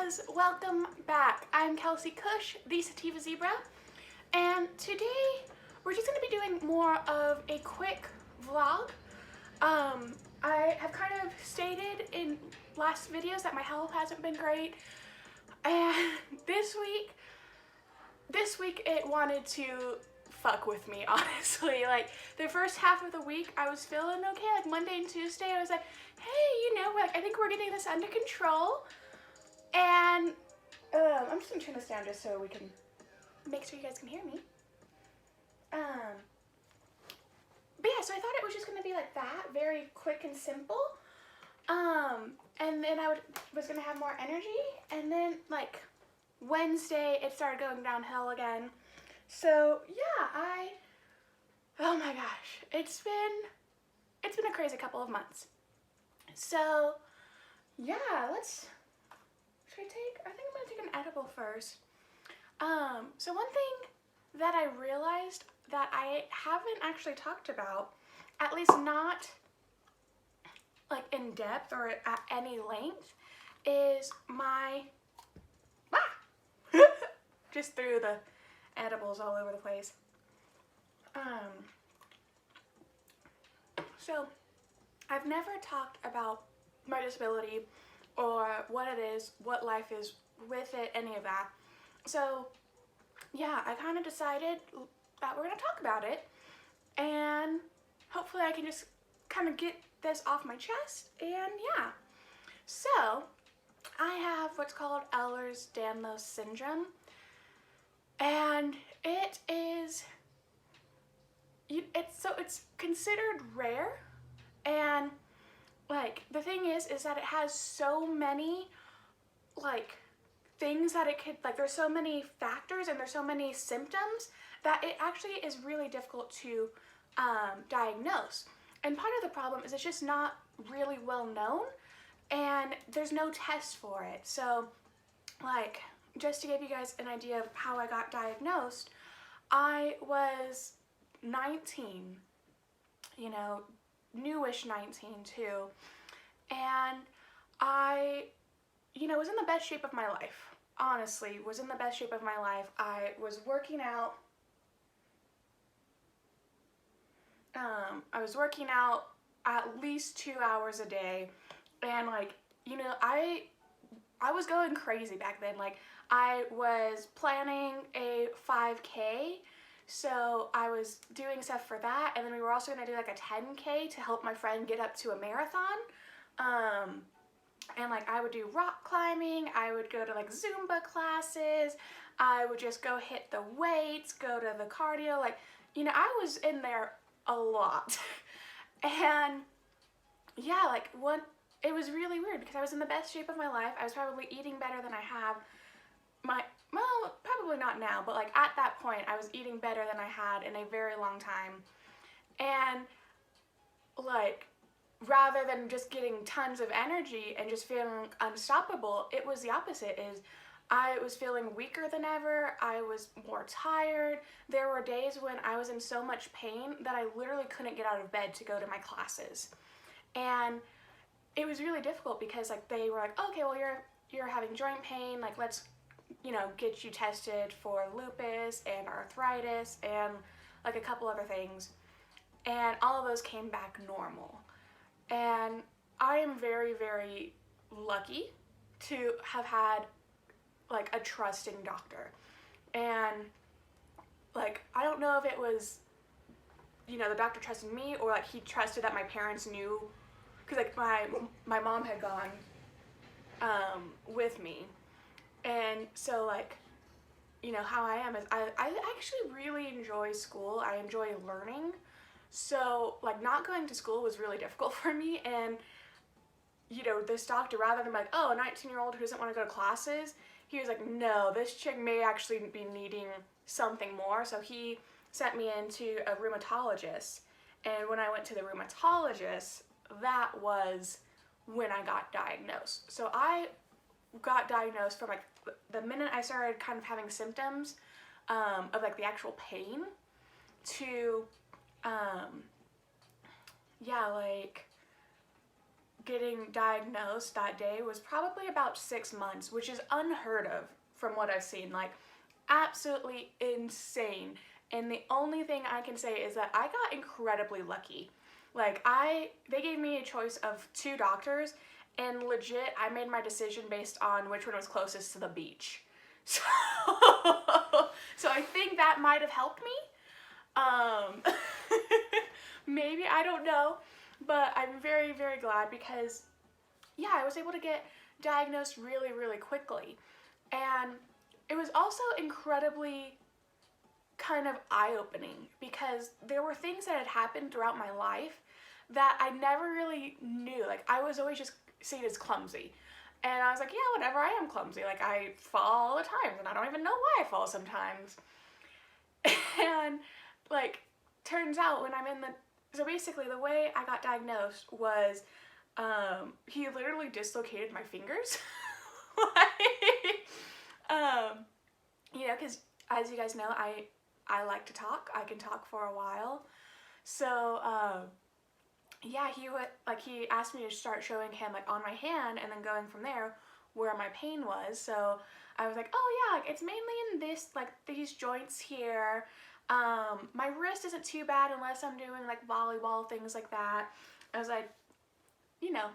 Divas, welcome back. I'm Kelsey Cush, the Sativa Zebra, and today we're just going to be doing more of a quick vlog. I have kind of stated in last videos that my health hasn't been great, and this week it wanted to fuck with me, honestly. Like, the first half of the week I was feeling okay. Like, Monday and Tuesday I was like, hey, I think we're getting this under control. And I'm just gonna turn this down just so we can make sure you guys can hear me. But yeah, so I thought it was just gonna be like that, very quick and simple. And then I was gonna have more energy, and then like Wednesday it started going downhill again. So yeah, oh my gosh, it's been a crazy couple of months. So yeah, I think I'm gonna take an edible first. So one thing that I realized that I haven't actually talked about, at least not like in depth or at any length, is my, just threw the edibles all over the place. So I've never talked about my disability or what it is, what life is with it, any of that. So yeah, I kind of decided that we're gonna talk about it, and hopefully I can just kind of get this off my chest. And yeah, so I have what's called Ehlers-Danlos Syndrome, and it's considered rare. And like, the thing is that it has so many like things that it could, like, there's so many factors and there's so many symptoms that it actually is really difficult to diagnose. And part of the problem is it's just not really well known, and there's no test for it. So like, just to give you guys an idea of how I got diagnosed, I was 19, newish 19 too, and I was in the best shape of my life. Honestly, was in the best shape of my life. I was working out. I was working out at least 2 hours a day, and like, I was going crazy back then. Like, I was planning a 5K, so I was doing stuff for that, and then we were also gonna do like a 10K to help my friend get up to a marathon. And like, I would do rock climbing, I would go to like Zumba classes, I would just go hit the weights, go to the cardio, like, I was in there a lot. And yeah, like, it was really weird because I was in the best shape of my life. I was probably eating better than I have well, probably not now, but like at that point I was eating better than I had in a very long time. And like, rather than just getting tons of energy and just feeling unstoppable, it was the opposite. Is I was feeling weaker than ever. I was more tired. There were days when I was in so much pain that I literally couldn't get out of bed to go to my classes. And it was really difficult because like, they were like, okay, well, you're having joint pain, like, let's get you tested for lupus and arthritis and like a couple other things. And all of those came back normal. And I am very, very lucky to have had like a trusting doctor. And like, I don't know if it was, the doctor trusted me, or like he trusted that my parents knew, because like my mom had gone with me. And so like, how I am is I actually really enjoy school. I enjoy learning. So like, not going to school was really difficult for me. And this doctor, rather than like, oh, a 19-year-old who doesn't want to go to classes, he was like, no, this chick may actually be needing something more. So he sent me into a rheumatologist. And when I went to the rheumatologist, that was when I got diagnosed. So I got diagnosed from like the minute I started kind of having symptoms of like the actual pain to yeah, like getting diagnosed that day was probably about 6 months, which is unheard of from what I've seen. Like, absolutely insane. And the only thing I can say is that I got incredibly lucky. Like, they gave me a choice of 2 doctors, and legit, I made my decision based on which one was closest to the beach. So, so I think that might have helped me. Maybe, I don't know. But I'm very, very glad because, yeah, I was able to get diagnosed really, really quickly. And it was also incredibly kind of eye-opening because there were things that had happened throughout my life that I never really knew. Like, I was always just seen as clumsy. And I was like, yeah, whatever, I am clumsy. Like, I fall all the time, and I don't even know why I fall sometimes. And, like, turns out when I'm in the... So basically, the way I got diagnosed was, he literally dislocated my fingers. You know, because as you guys know, I like to talk. I can talk for a while. So, yeah, he asked me to start showing him, like, on my hand, and then going from there where my pain was. So I was like, oh yeah, like, it's mainly in this, like, these joints here. My wrist isn't too bad unless I'm doing, like, volleyball, things like that. I was like, you know,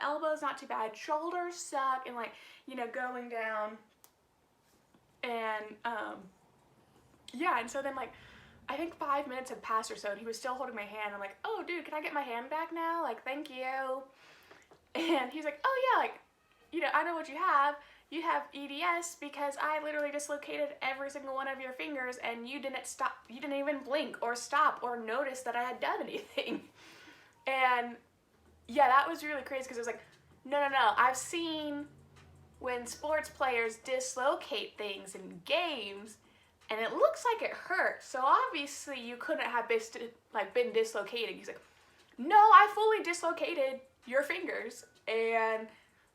elbows not too bad, shoulders suck, and, like, you know, going down. And, yeah, and so then, like, I think 5 minutes had passed or so, and he was still holding my hand. I'm like, oh, dude, can I get my hand back now? Like, thank you. And he's like, oh, yeah, like, you know, I know what you have. You have EDS because I literally dislocated every single one of your fingers, and you didn't stop. You didn't even blink or stop or notice that I had done anything. And, yeah, that was really crazy because it was like, no. I've seen when sports players dislocate things in games, and it looks like it hurts, so obviously you couldn't have been dislocated. He's like, no, I fully dislocated your fingers, and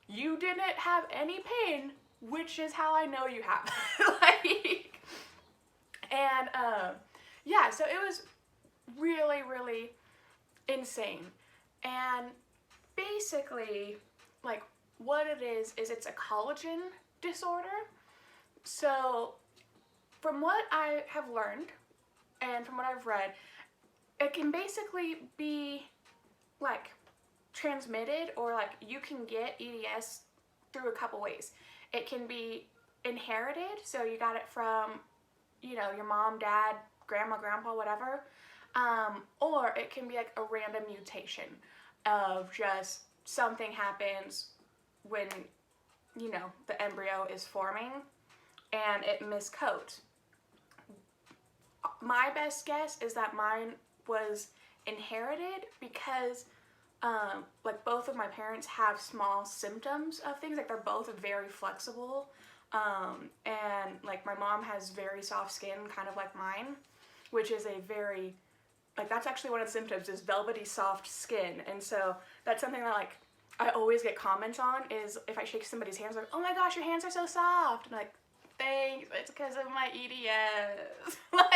you didn't have any pain, which is how I know you have. Like, and, yeah, so it was really, really insane. And basically, like, what it is it's a collagen disorder. So, from what I have learned, and from what I've read, it can basically be, like, transmitted, or, like, you can get EDS through a couple ways. It can be inherited, so you got it from, you know, your mom, dad, grandma, grandpa, whatever, or it can be, like, a random mutation of just something happens when, you know, the embryo is forming, and it miscodes. My best guess is that mine was inherited because, like, both of my parents have small symptoms of things. Like, they're both very flexible, and, like, my mom has very soft skin, kind of like mine, which is a very, like, that's actually one of the symptoms, is velvety soft skin. And so that's something that, like, I always get comments on, is if I shake somebody's hands, like, oh my gosh, your hands are so soft. And, like, thanks, it's because of my EDS. Like,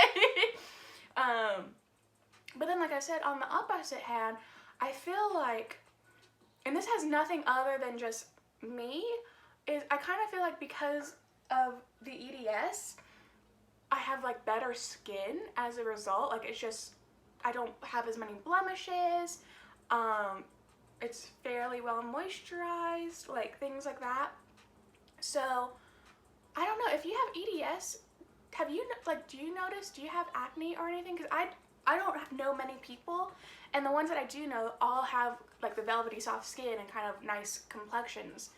but then, like I said, on the opposite hand, I feel like, and this has nothing other than just me, is I kind of feel like because of the EDS, I have, like, better skin as a result. Like, it's just, I don't have as many blemishes, it's fairly well moisturized, like, things like that. So, I don't know, if you have EDS, have you, like, do you notice, do you have acne or anything? Because I don't know many people, and the ones that I do know all have, like, the velvety soft skin and kind of nice complexions.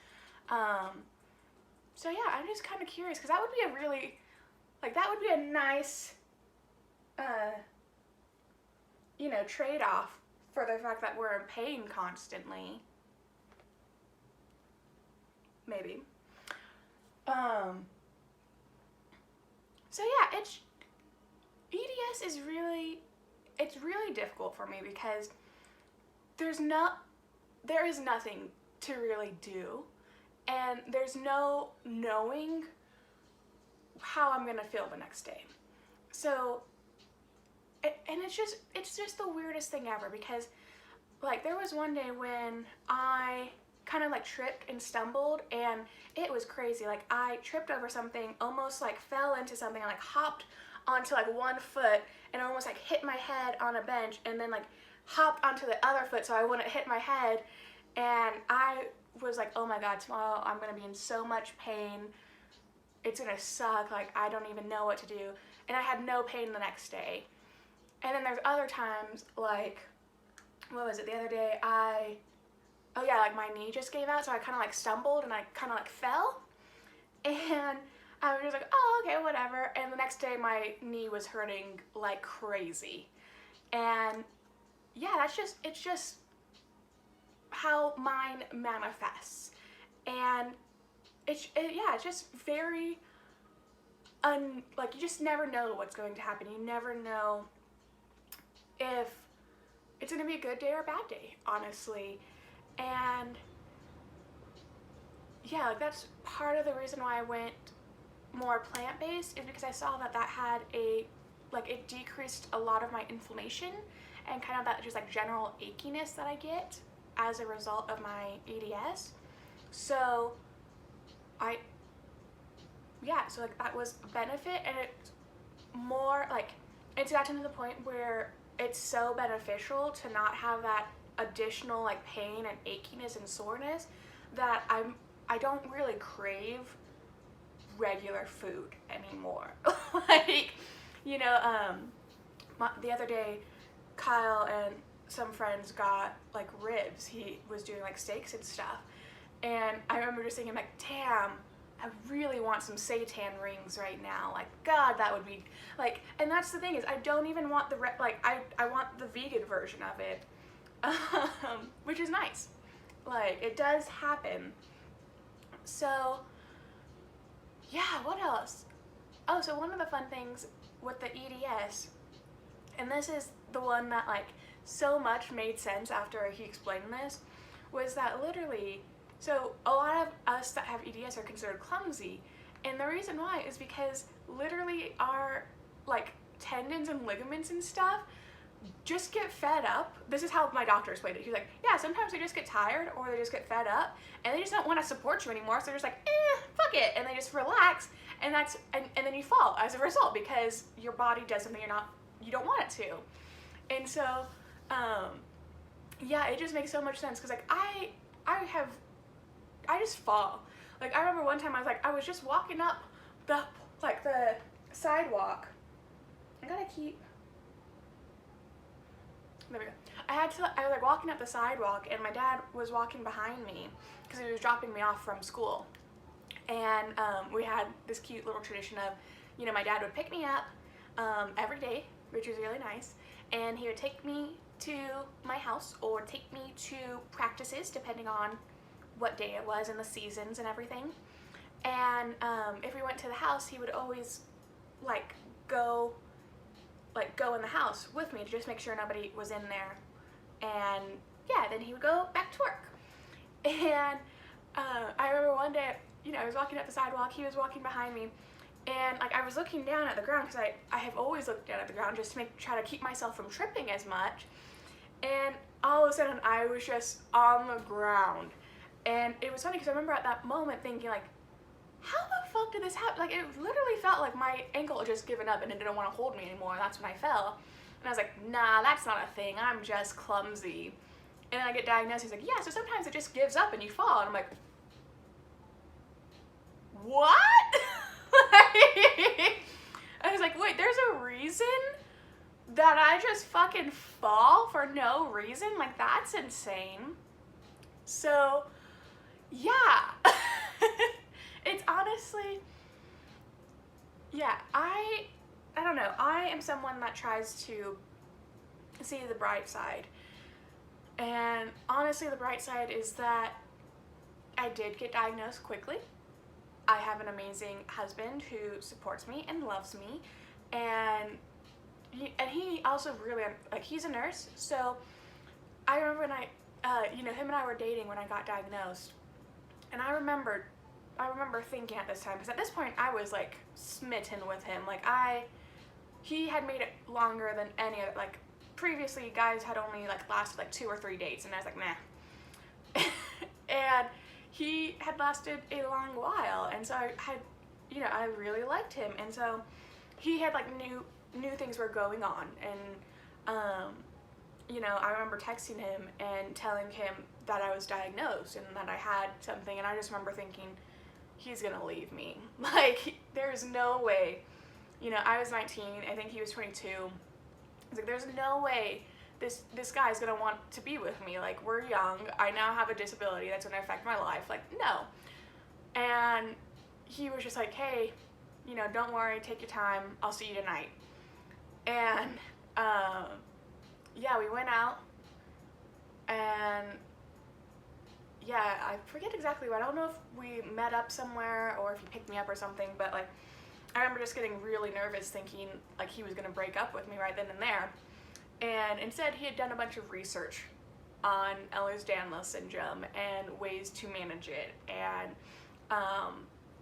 So yeah, I'm just kind of curious, because that would be a really, like, that would be a nice, you know, trade-off for the fact that we're in pain constantly. Maybe. So yeah, EDS is really, it's really difficult for me because there is nothing to really do, and there's no knowing how I'm gonna feel the next day. So, and it's just the weirdest thing ever, because, like there was one day when I kind of like tripped and stumbled, and it was crazy. Like I tripped over something, almost like fell into something, and like hopped onto like one foot and almost like hit my head on a bench, and then like hopped onto the other foot so I wouldn't hit my head. And I was like, oh my god, tomorrow I'm gonna be in so much pain. It's gonna suck. Like I don't even know what to do. And I had no pain the next day. And then there's other times, like, what was it, the other day, like my knee just gave out, so I kind of like stumbled and I kind of like fell. And I was just like, oh, okay, whatever. And the next day my knee was hurting like crazy. And yeah, it's just how mine manifests. And it's just very, like you just never know what's going to happen. You never know if it's going to be a good day or a bad day, honestly. And yeah, like that's part of the reason why I went more plant-based, is because I saw that had it decreased a lot of my inflammation and kind of that just like general achiness that I get as a result of my EDS. So like that was a benefit, and it's more like it's gotten to the point where it's so beneficial to not have that additional like pain and achiness and soreness that I don't really crave regular food anymore. Like, you know, the other day Kyle and some friends got like ribs. He was doing like steaks and stuff, and I remember just thinking like, damn, I really want some seitan rings right now. Like, God, that would be like, and that's the thing, is I don't even want the I want the vegan version of it, which is nice. Like, it does happen. So yeah, what else? Oh, so one of the fun things with the EDS, and this is the one that like so much made sense after he explained this, was that literally, so a lot of us that have EDS are considered clumsy, and the reason why is because literally our like tendons and ligaments and stuff just get fed up. This is how my doctor explained it. He's like, yeah, sometimes they just get tired or they just get fed up and they just don't want to support you anymore, so they're just like, fuck it, and they just relax, and that's and then you fall as a result because your body does something you don't want it to. And so yeah, it just makes so much sense, because like I just fall. Like I remember one time I was just walking up the sidewalk. There we go. I was like walking up the sidewalk, and my dad was walking behind me because he was dropping me off from school. And we had this cute little tradition of, you know, my dad would pick me up every day, which was really nice, and he would take me to my house or take me to practices depending on what day it was and the seasons and everything. And if we went to the house, he would always go in the house with me to just make sure nobody was in there. And yeah, then he would go back to work. And I remember one day, you know, I was walking up the sidewalk, he was walking behind me, and like I was looking down at the ground, because I have always looked down at the ground just to try to keep myself from tripping as much. And all of a sudden I was just on the ground. And it was funny because I remember at that moment thinking like, how the fuck did this happen? Like, it literally felt like my ankle had just given up and it didn't want to hold me anymore, and that's when I fell. And I was like, nah, that's not a thing, I'm just clumsy. And then I get diagnosed, he's like, yeah, so sometimes it just gives up and you fall. And I'm like, what? I was like, wait, there's a reason that I just fucking fall for no reason? Like, that's insane. So, yeah. It's honestly, yeah, I don't know. I am someone that tries to see the bright side. And honestly, the bright side is that I did get diagnosed quickly. I have an amazing husband who supports me and loves me. And he also really, like, he's a nurse. So I remember when him and I were dating when I got diagnosed. And I remember thinking at this time, because at this point I was like smitten with him. Like he had made it longer than any other, like previously guys had only like lasted like 2 or 3 dates, and I was like, nah. And he had lasted a long while, and so I had, you know, I really liked him, and so he had like new things were going on, and you know, I remember texting him and telling him that I was diagnosed and that I had something, and I just remember thinking, he's gonna leave me. Like, there's no way. You know, I was 19, I think he was 22. I was like, there's no way this guy's gonna want to be with me. Like, we're young, I now have a disability that's gonna affect my life. Like, no. And he was just like, hey, you know, don't worry, take your time, I'll see you tonight. And yeah, we went out, and yeah, I forget exactly, I don't know if we met up somewhere or if he picked me up or something, but like, I remember just getting really nervous thinking like he was gonna break up with me right then and there. And instead he had done a bunch of research on Ehlers-Danlos Syndrome and ways to manage it, and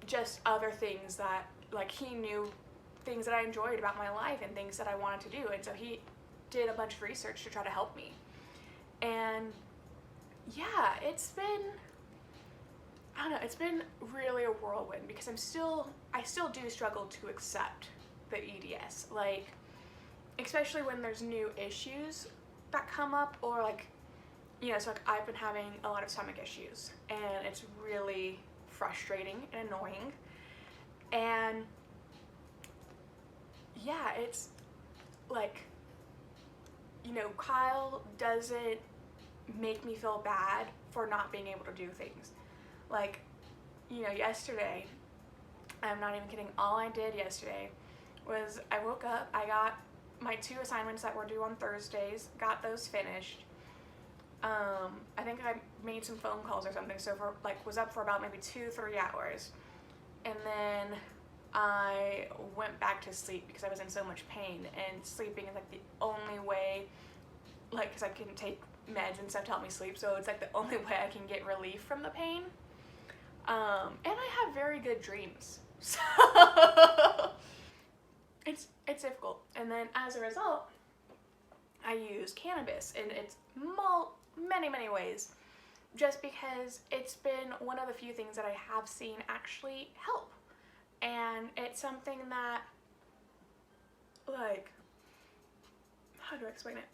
just other things that, like, he knew things that I enjoyed about my life and things that I wanted to do, and so he did a bunch of research to try to help me. And yeah, it's been, I don't know, it's been really a whirlwind, because I still do struggle to accept the EDS, like, especially when there's new issues that come up, or like, you know, so like I've been having a lot of stomach issues, and it's really frustrating and annoying. And yeah, it's like, you know, Kyle doesn't make me feel bad for not being able to do things. Like, you know, yesterday, I'm not even kidding, all I did yesterday was I woke up, I got my 2 assignments that were due on Thursdays, got those finished. I think I made some phone calls or something, so for like was up for about maybe 2-3 hours, and then I went back to sleep because I was in so much pain, and sleeping is like the only way, like, because I can take meds and stuff to help me sleep, so it's like the only way I can get relief from the pain. And I have very good dreams, so it's difficult. And then as a result, I use cannabis in its many ways, just because it's been one of the few things that I have seen actually help. And it's something that, like, how do I explain it?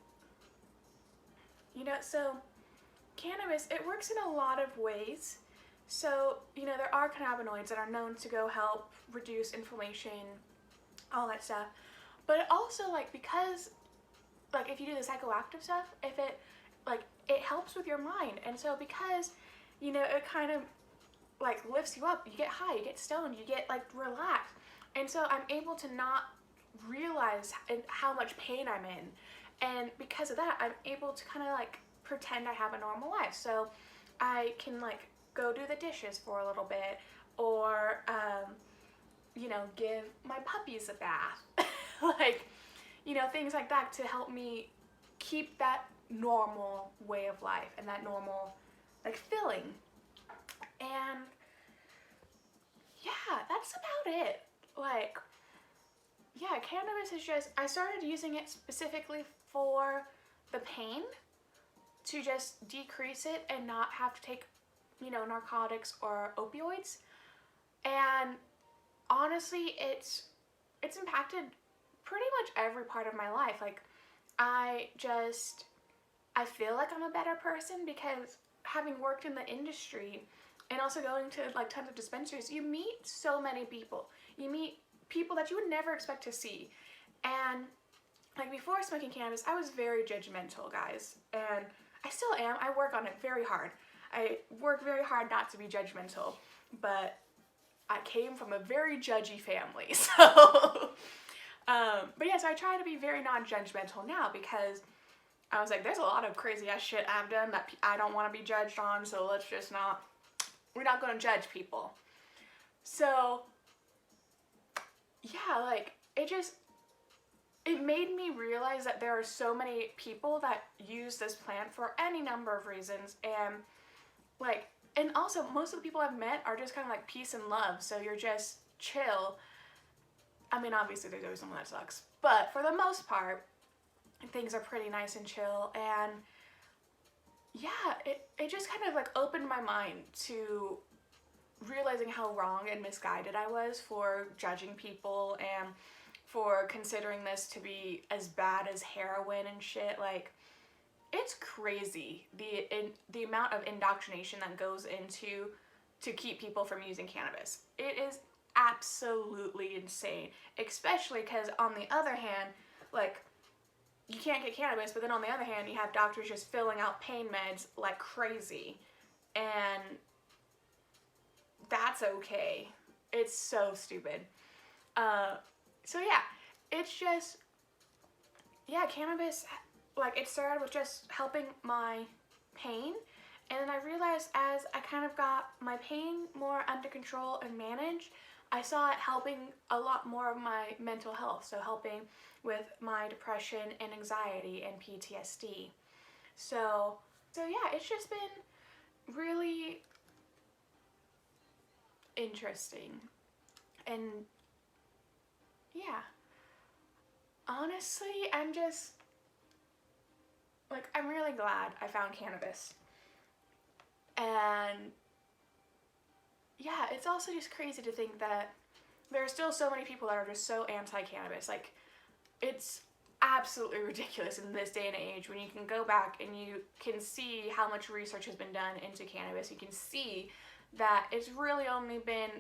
You know, so cannabis, it works in a lot of ways. So, you know, there are cannabinoids that are known to go help reduce inflammation, all that stuff. But it also, like, because, like, if you do the psychoactive stuff, if it, like, it helps with your mind. And so because, you know, it kind of, like, lifts you up, you get high, you get stoned, you get, like, relaxed. And so I'm able to not realize how much pain I'm in. And because of that, I'm able to kind of, like, pretend I have a normal life. So I can, like, go do the dishes for a little bit, or, you know, give my puppies a bath. Like, you know, things like that to help me keep that normal way of life and that normal, like, feeling. And yeah, that's about it. Like, yeah, cannabis is just, I started using it specifically for the pain, to just decrease it and not have to take, you know, narcotics or opioids. And honestly, it's impacted pretty much every part of my life. Like, I feel like I'm a better person, because having worked in the industry and also going to, like, tons of dispensaries, you meet so many people. You meet people that you would never expect to see. And, like, before smoking cannabis, I was very judgmental, guys. And I still am. I work on it very hard. I work very hard not to be judgmental. But I came from a very judgy family, so... but yeah, so I try to be very non-judgmental now, because I was like, there's a lot of crazy ass shit I've done that I don't want to be judged on, so let's just not, we're not going to judge people. So yeah, like, it made me realize that there are so many people that use this plant for any number of reasons, and, like, and also most of the people I've met are just kind of like peace and love, so you're just chill. I mean, obviously there's always someone that sucks, but for the most part, things are pretty nice and chill. And yeah, it just kind of like opened my mind to realizing how wrong and misguided I was for judging people and for considering this to be as bad as heroin and shit. Like, it's crazy the amount of indoctrination that goes into to keep people from using cannabis. It is absolutely insane, especially because on the other hand, like, you can't get cannabis, but then on the other hand, you have doctors just filling out pain meds like crazy, and that's okay. It's so stupid. So yeah, it's just, yeah, cannabis, like, it started with just helping my pain, and then I realized as I kind of got my pain more under control and managed, I saw it helping a lot more of my mental health, so helping with my depression and anxiety and PTSD. So yeah, it's just been really interesting. And yeah, honestly, I'm just, like, I'm really glad I found cannabis. And yeah, it's also just crazy to think that there are still so many people that are just so anti-cannabis. Like, it's absolutely ridiculous in this day and age when you can go back and you can see how much research has been done into cannabis. You can see that it's really only been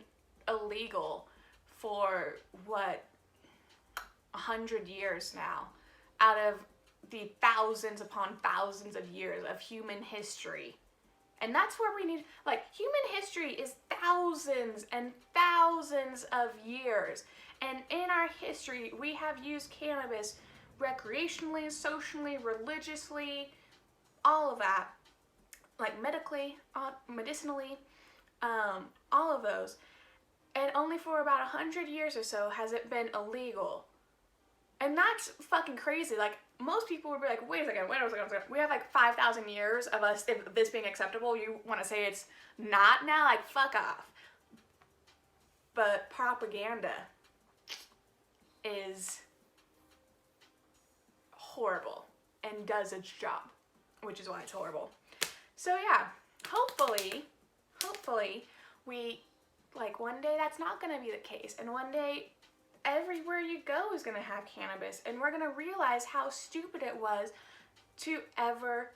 illegal for, what, 100 years now, out of the thousands upon thousands of years of human history. And that's where we need, like, human history is thousands and thousands of years. And in our history, we have used cannabis recreationally, socially, religiously, all of that, like medically, medicinally, all of those. And only for about 100 years or so has it been illegal. And that's fucking crazy. Like, most people would be like, wait a second, we have like 5,000 years of us, if this being acceptable, you want to say it's not now? Like, fuck off. But propaganda is horrible and does its job, which is why it's horrible. So yeah, hopefully we, like, one day that's not gonna be the case, and one day everywhere you go is gonna have cannabis, and we're gonna realize how stupid it was to ever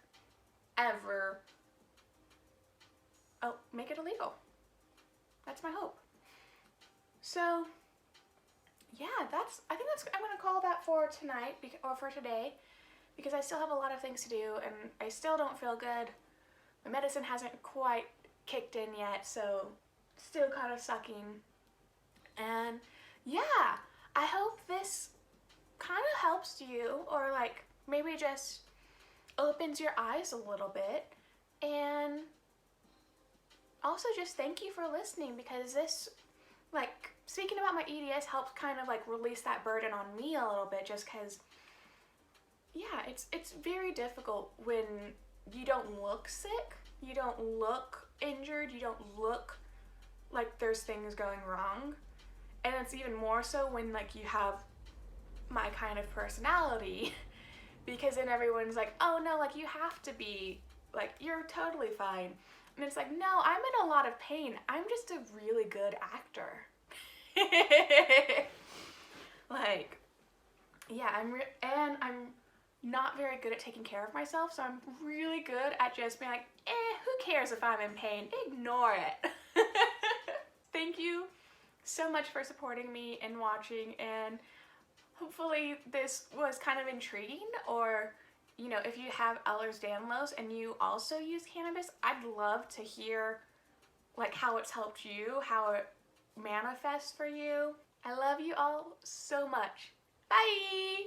make it illegal. That's my hope. So yeah, I think I'm gonna call that for tonight, or for today, because I still have a lot of things to do and I still don't feel good. My medicine hasn't quite kicked in yet, so still kind of sucking. And yeah, I hope this kind of helps you, or like maybe just opens your eyes a little bit. And also just thank you for listening, because this, like, speaking about my EDS helps kind of like release that burden on me a little bit, just because, yeah, it's very difficult when you don't look sick, you don't look injured, you don't look like there's things going wrong. And it's even more so when, like, you have my kind of personality, because then everyone's like, oh no, like, you have to be, like, you're totally fine. And it's like, no, I'm in a lot of pain. I'm just a really good actor. Like, yeah, I'm not very good at taking care of myself, so I'm really good at just being like, who cares if I'm in pain? Ignore it. Thank you so much for supporting me and watching, and hopefully this was kind of intriguing, or, you know, if you have Ehlers-Danlos and you also use cannabis, I'd love to hear, like, how it's helped you, how it manifests for you. I love you all so much. Bye!